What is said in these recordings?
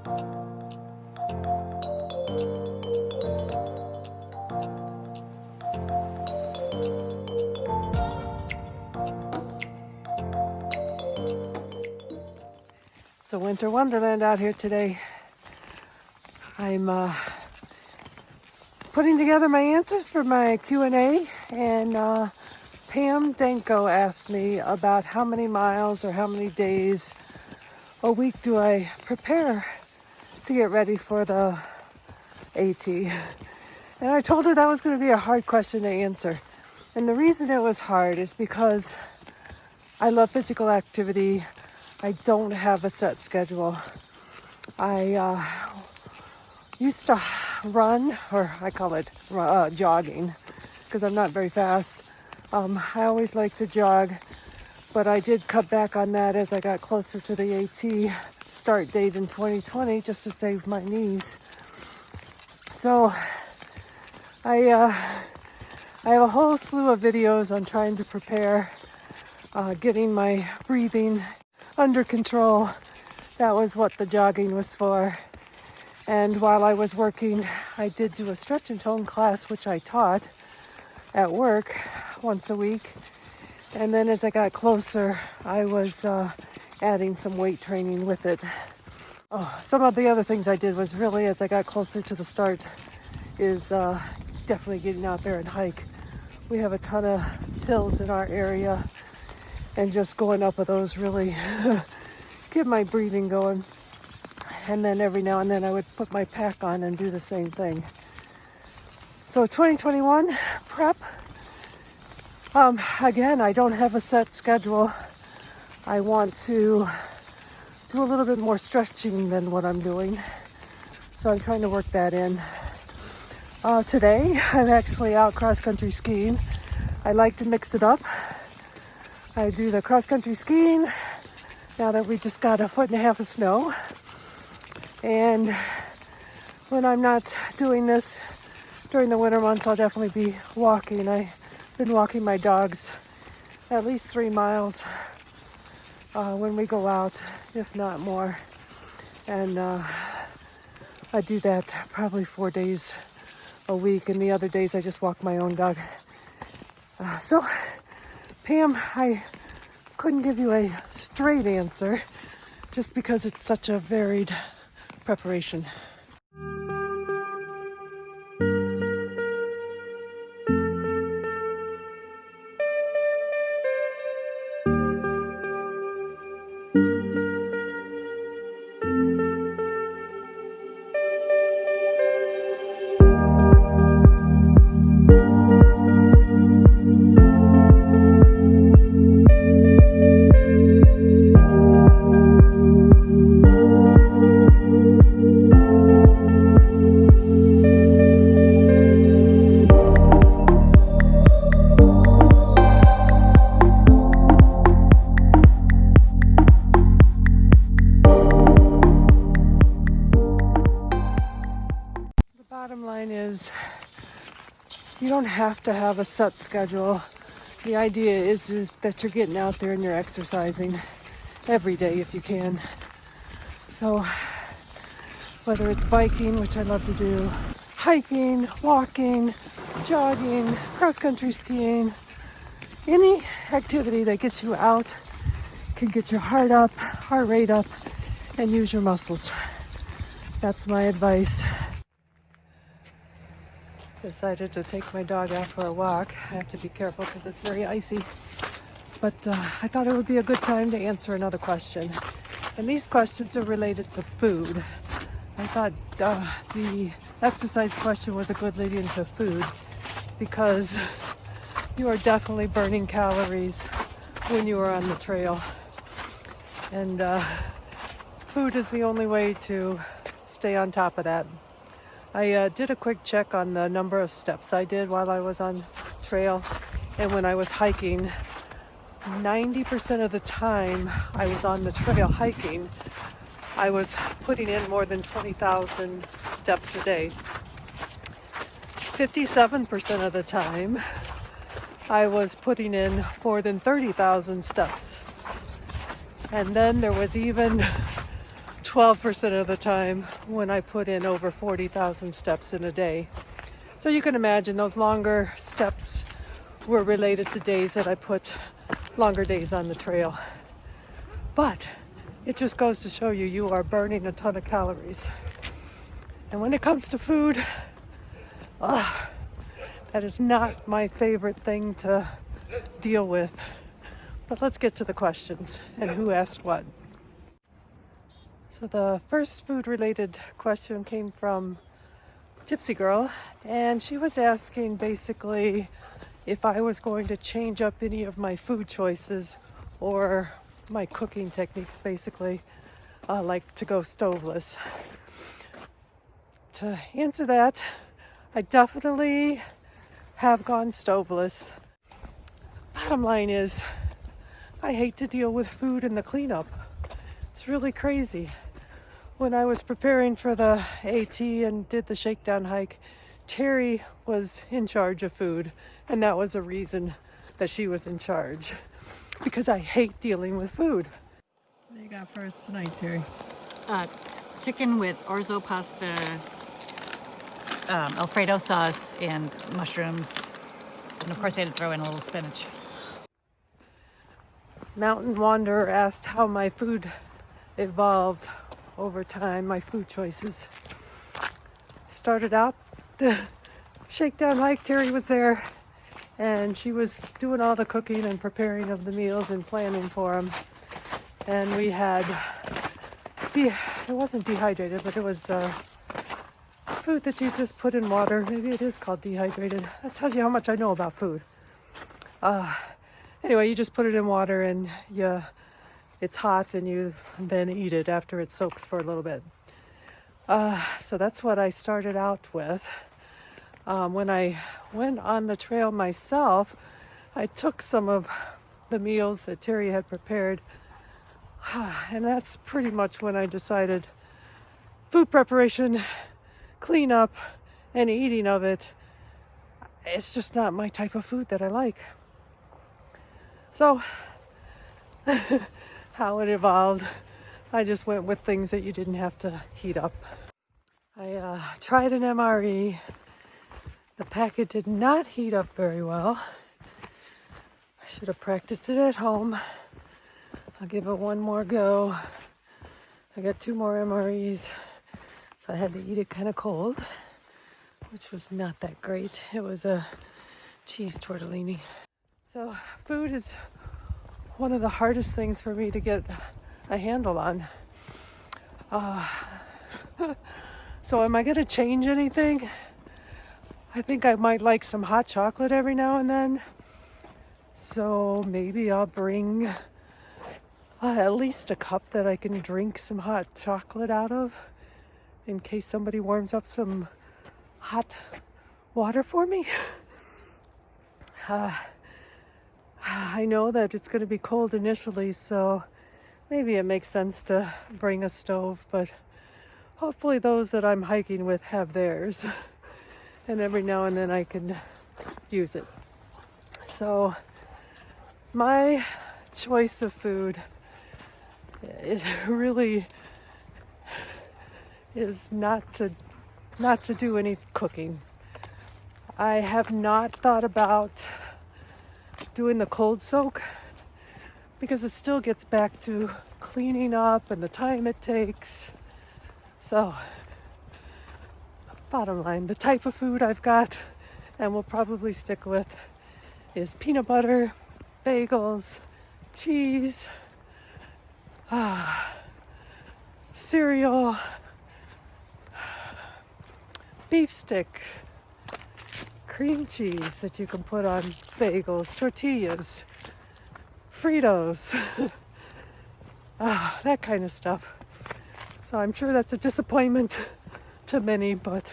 It's a winter wonderland out here today. I'm putting together my answers for my Q&A, and Pam Danko asked me about how many miles or how many days a week do I prepare to get ready for the AT. And I told her that was going to be a hard question to answer. And the reason it was hard is because I love physical activity. I don't have a set schedule. I used to run, or I call it jogging, because I'm not very fast. I always like to jog, but I did cut back on that as I got closer to the AT start date in 2020, just to save my knees. So I have a whole slew of videos on trying to prepare, getting my breathing under control. That was what the jogging was for. And while I was working, I did do a stretch and tone class, which I taught at work once a week. And then as I got closer, I was adding some weight training with it. Some of the other things I did was really, as I got closer to the start, is definitely getting out there and hike. We have a ton of hills in our area, and just going up of those really get my breathing going. And then every now and then I would put my pack on and do the same thing. So 2021 prep. Again, I don't have a set schedule. I want to do a little bit more stretching than what I'm doing. So I'm trying to work that in. Today, I'm actually out cross-country skiing. I like to mix it up. I do the cross-country skiing now that we just got 1.5 feet of snow. And when I'm not doing this during the winter months, I'll definitely be walking. I've been walking my dogs at least 3 miles when we go out, if not more. And I do that probably 4 days a week, and the other days I just walk my own dog. So, Pam, I couldn't give you a straight answer just because it's such a varied preparation. Bottom line is, you don't have to have a set schedule. The idea is that you're getting out there and you're exercising every day if you can. So whether it's biking, which I love to do, hiking, walking, jogging, cross-country skiing, any activity that gets you out can get your heart up, heart rate up, and use your muscles. That's my advice. Decided to take my dog out for a walk. I have to be careful because it's very icy. But I thought it would be a good time to answer another question. And these questions are related to food. I thought the exercise question was a good lead into food, because you are definitely burning calories when you are on the trail. And food is the only way to stay on top of that. I did a quick check on the number of steps I did while I was on trail, and when I was hiking, 90% of the time I was on the trail hiking, I was putting in more than 20,000 steps a day. 57% of the time I was putting in more than 30,000 steps. And then there was even 12% of the time when I put in over 40,000 steps in a day. So you can imagine those longer steps were related to days that I put longer days on the trail. But it just goes to show you, you are burning a ton of calories. And when it comes to food, that is not my favorite thing to deal with. But let's get to the questions and who asked what. So the first food-related question came from Gypsy Girl, and she was asking basically if I was going to change up any of my food choices or my cooking techniques, basically, like to go stoveless. To answer that, I definitely have gone stoveless. Bottom line is, I hate to deal with food and the cleanup. It's really crazy. When I was preparing for the AT and did the shakedown hike, Terry was in charge of food, and that was a reason that she was in charge, because I hate dealing with food. What do you got for us tonight, Terry? Chicken with orzo pasta, Alfredo sauce, and mushrooms. And of course, I had to throw in a little spinach. Mountain Wanderer asked how my food evolved over time, my food choices. Started out the shakedown hike, Terry was there, and she was doing all the cooking and preparing of the meals and planning for them. And we had, it wasn't dehydrated, but it was food that you just put in water. Maybe it is called dehydrated. That tells you how much I know about food. Anyway, you just put it in water and it's hot, and you then eat it after it soaks for a little bit. So that's what I started out with. When I went on the trail myself, I took some of the meals that Terry had prepared, and that's pretty much when I decided food preparation, cleanup, and eating of it, it's just not my type of food that I like. So, how it evolved, I just went with things that you didn't have to heat up. I tried an MRE. The packet did not heat up very well. I should have practiced it at home. I'll give it one more go. I got 2 more MREs, so I had to eat it kind of cold, which was not that great. It was a cheese tortellini. So food is one of the hardest things for me to get a handle on. So am I going to change anything? I think I might like some hot chocolate every now and then. So maybe I'll bring at least a cup that I can drink some hot chocolate out of in case somebody warms up some hot water for me. I know that it's going to be cold initially, so maybe it makes sense to bring a stove, but hopefully those that I'm hiking with have theirs. And every now and then I can use it. So my choice of food, it really is not to do any cooking. I have not thought about doing the cold soak because it still gets back to cleaning up and the time it takes. So, bottom line, the type of food I've got and will probably stick with is peanut butter, bagels, cheese, cereal, beef stick, cream cheese that you can put on bagels, tortillas, Fritos, that kind of stuff. So I'm sure that's a disappointment to many, but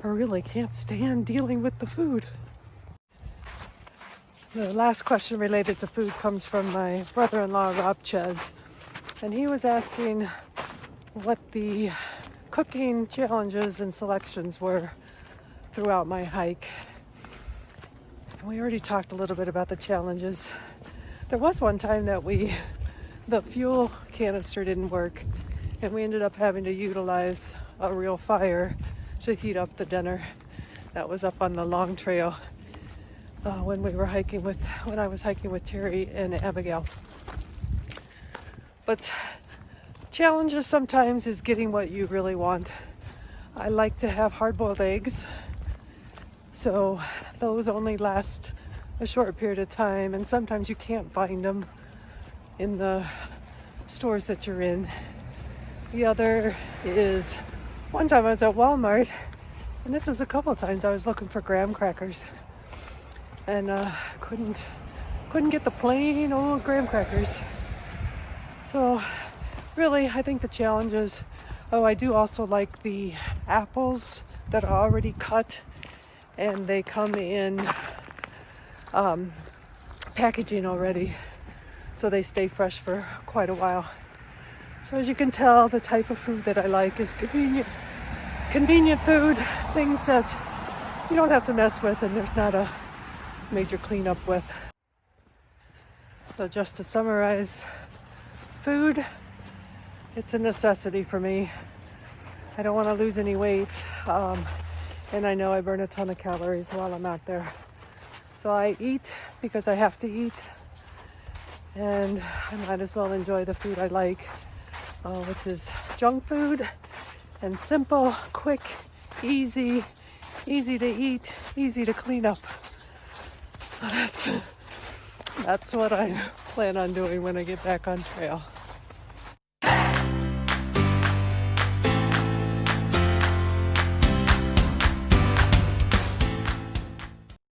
I really can't stand dealing with the food. The last question related to food comes from my brother-in-law, Rob Ches, and he was asking what the cooking challenges and selections were throughout my hike. We already talked a little bit about the challenges. There was one time that the fuel canister didn't work, and we ended up having to utilize a real fire to heat up the dinner. That was up on the long trail when I was hiking with Terry and Abigail. But challenges sometimes is getting what you really want. I like to have hard-boiled eggs, so those only last a short period of time, and sometimes you can't find them in the stores that you're in. The other is, one time I was at Walmart, and this was a couple of times I was looking for graham crackers, and couldn't get the plain old graham crackers. So really, I think the challenge is, I do also like the apples that are already cut, and they come in packaging already, so they stay fresh for quite a while. So as you can tell, the type of food that I like is convenient food, things that you don't have to mess with and there's not a major cleanup with. So just to summarize, food, it's a necessity for me. I don't want to lose any weight, and I know I burn a ton of calories while I'm out there. So I eat because I have to eat, and I might as well enjoy the food I like, which is junk food, and simple, quick, easy to eat, easy to clean up. So that's what I plan on doing when I get back on trail.